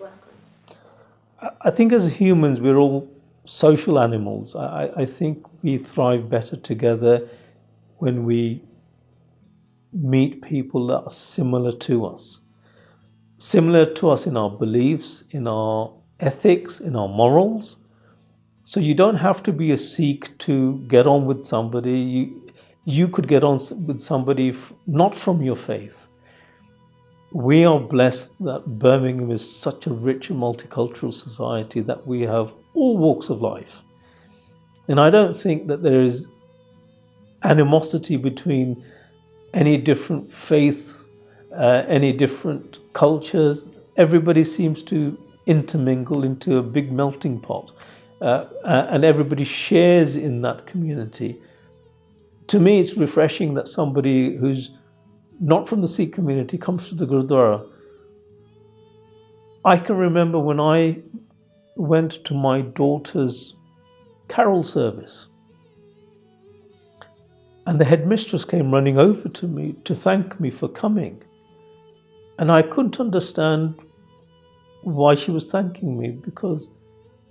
work on? I think as humans, we're all social animals. I think we thrive better together when we meet people that are similar to us. Similar to us in our beliefs, in our ethics, in our morals. So you don't have to be a Sikh to get on with somebody. You could get on with somebody not from your faith. We are blessed that Birmingham is such a rich and multicultural society that we have all walks of life. And I don't think that there is animosity between any different faith, any different cultures. Everybody seems to intermingle into a big melting pot, and everybody shares in that community. To me, it's refreshing that somebody who's not from the Sikh community comes to the Gurudwara. I can remember when I went to my daughter's carol service, and the headmistress came running over to me to thank me for coming. And I couldn't understand why she was thanking me, because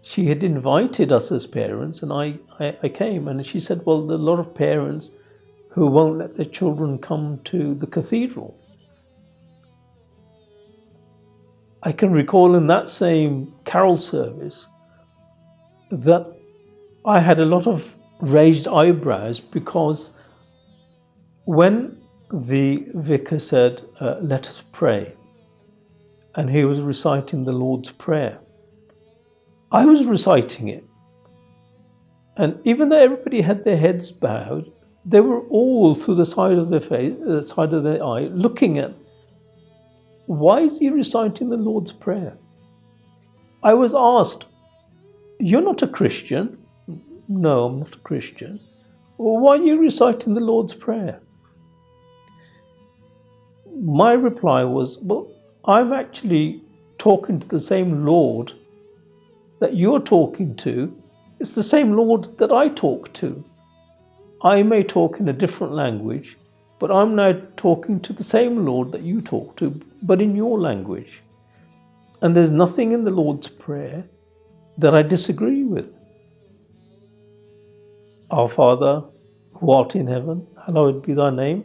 she had invited us as parents, and I came. And she said, well, there are a lot of parents who won't let their children come to the cathedral. I can recall in that same carol service that I had a lot of raised eyebrows, because when the vicar said, let us pray, and he was reciting the Lord's Prayer, I was reciting it. And even though everybody had their heads bowed, they were all through the side of their face, the side of their eye, looking at, why is he reciting the Lord's Prayer? I was asked, you're not a Christian? No, I'm not a Christian. Well, why are you reciting the Lord's Prayer? My reply was, well, I'm actually talking to the same Lord that you're talking to. It's the same Lord that I talk to. I may talk in a different language, but I'm now talking to the same Lord that you talk to, but in your language. And there's nothing in the Lord's Prayer that I disagree with. Our Father, who art in heaven, hallowed be thy name.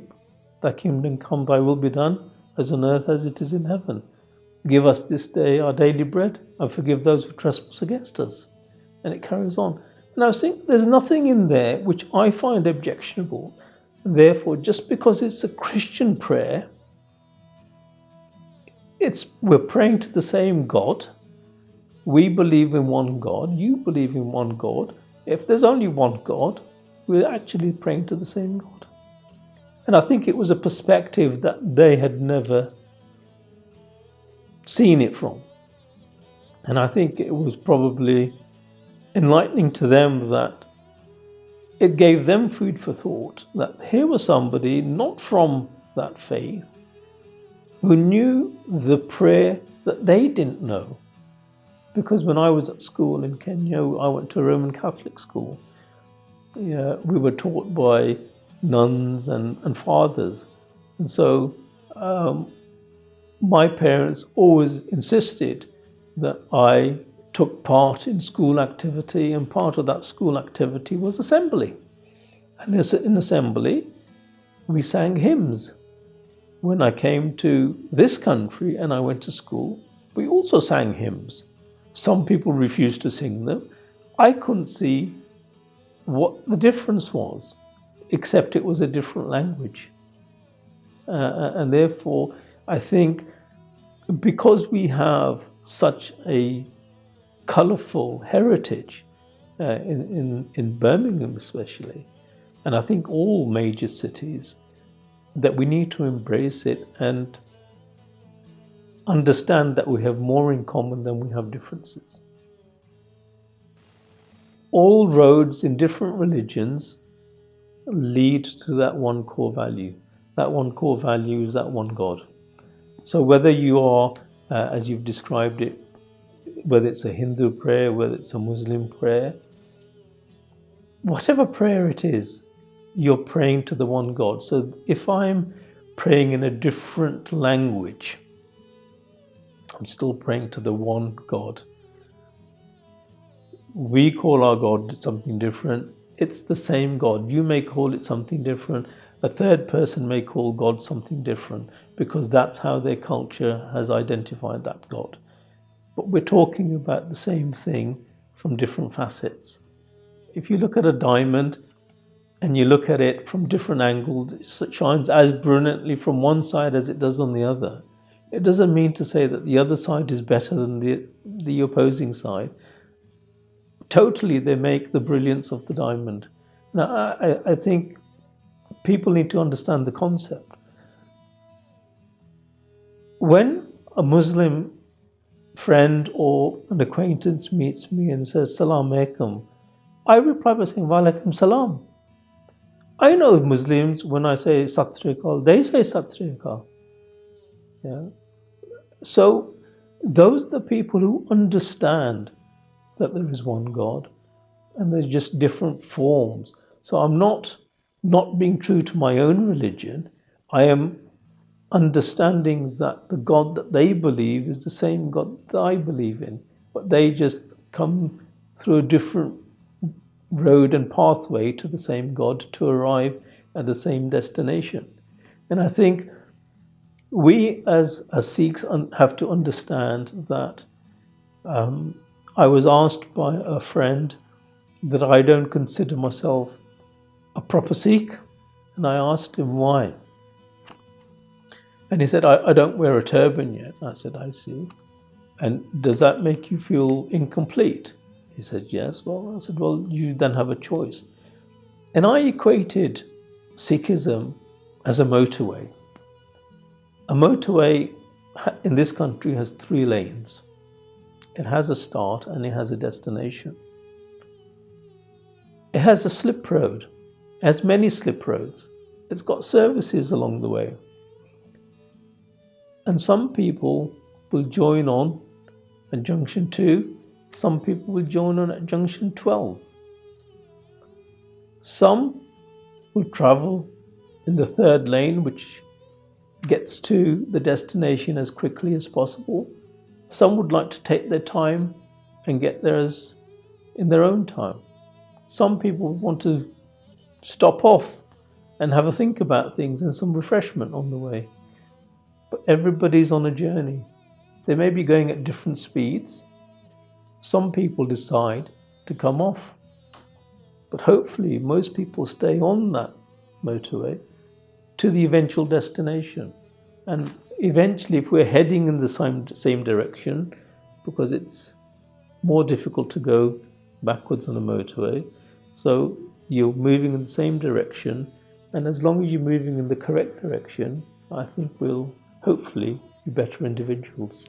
Thy kingdom come, thy will be done, as on earth as it is in heaven. Give us this day our daily bread, and forgive those who trespass against us. And it carries on. And I was thinking, there's nothing in there which I find objectionable. Therefore, just because it's a Christian prayer, we're praying to the same God. We believe in one God. You believe in one God. If there's only one God, we're actually praying to the same God. And I think it was a perspective that they had never seen it from. And I think it was probably enlightening to them, that it gave them food for thought, that here was somebody not from that faith who knew the prayer that they didn't know. Because when I was at school in Kenya, I went to a Roman Catholic school. Yeah, we were taught by nuns and fathers. And so my parents always insisted that I took part in school activity, and part of that school activity was assembly. And in assembly, we sang hymns. When I came to this country and I went to school, we also sang hymns. Some people refused to sing them. I couldn't see what the difference was, except it was a different language. And therefore, I think because we have such a colourful heritage in Birmingham especially, and I think all major cities, that we need to embrace it and understand that we have more in common than we have differences. All roads in different religions lead to that one core value. That one core value is that one God. So whether you are, as you've described it, whether it's a Hindu prayer, whether it's a Muslim prayer, whatever prayer it is, you're praying to the one God. So if I'm praying in a different language, I'm still praying to the one God. We call our God something different. It's the same God. You may call it something different. A third person may call God something different because that's how their culture has identified that God. But we're talking about the same thing from different facets. If you look at a diamond and you look at it from different angles, it shines as brilliantly from one side as it does on the other. It doesn't mean to say that the other side is better than the opposing side. Totally, they make the brilliance of the diamond. Now, I think people need to understand the concept. When a Muslim friend or an acquaintance meets me and says, Salam alaikum, I reply by saying, Wa alaikum salam. I know Muslims, when I say Sat Sri Akal, they say Sat Sri Akal. Yeah. So, those are the people who understand that there is one God and there's just different forms. So I'm not being true to my own religion. I am understanding that the God that they believe is the same God that I believe in, but they just come through a different road and pathway to the same God to arrive at the same destination. And I think we as Sikhs have to understand that I was asked by a friend that I don't consider myself a proper Sikh, and I asked him why. And he said, I don't wear a turban yet. I said, I see. And does that make you feel incomplete? He said, yes. Well, I said, well, you then have a choice. And I equated Sikhism as a motorway. A motorway in this country has 3 lanes. It has a start and it has a destination. It has a slip road. It has many slip roads. It's got services along the way. And some people will join on at junction 2. Some people will join on at junction 12. Some will travel in the 3rd lane, which gets to the destination as quickly as possible. Some would like to take their time and get there in their own time. Some people want to stop off and have a think about things and some refreshment on the way. But everybody's on a journey. They may be going at different speeds. Some people decide to come off. But hopefully most people stay on that motorway to the eventual destination. And eventually, if we're heading in the same direction, because it's more difficult to go backwards on a motorway, so you're moving in the same direction, and as long as you're moving in the correct direction, I think we'll hopefully be better individuals.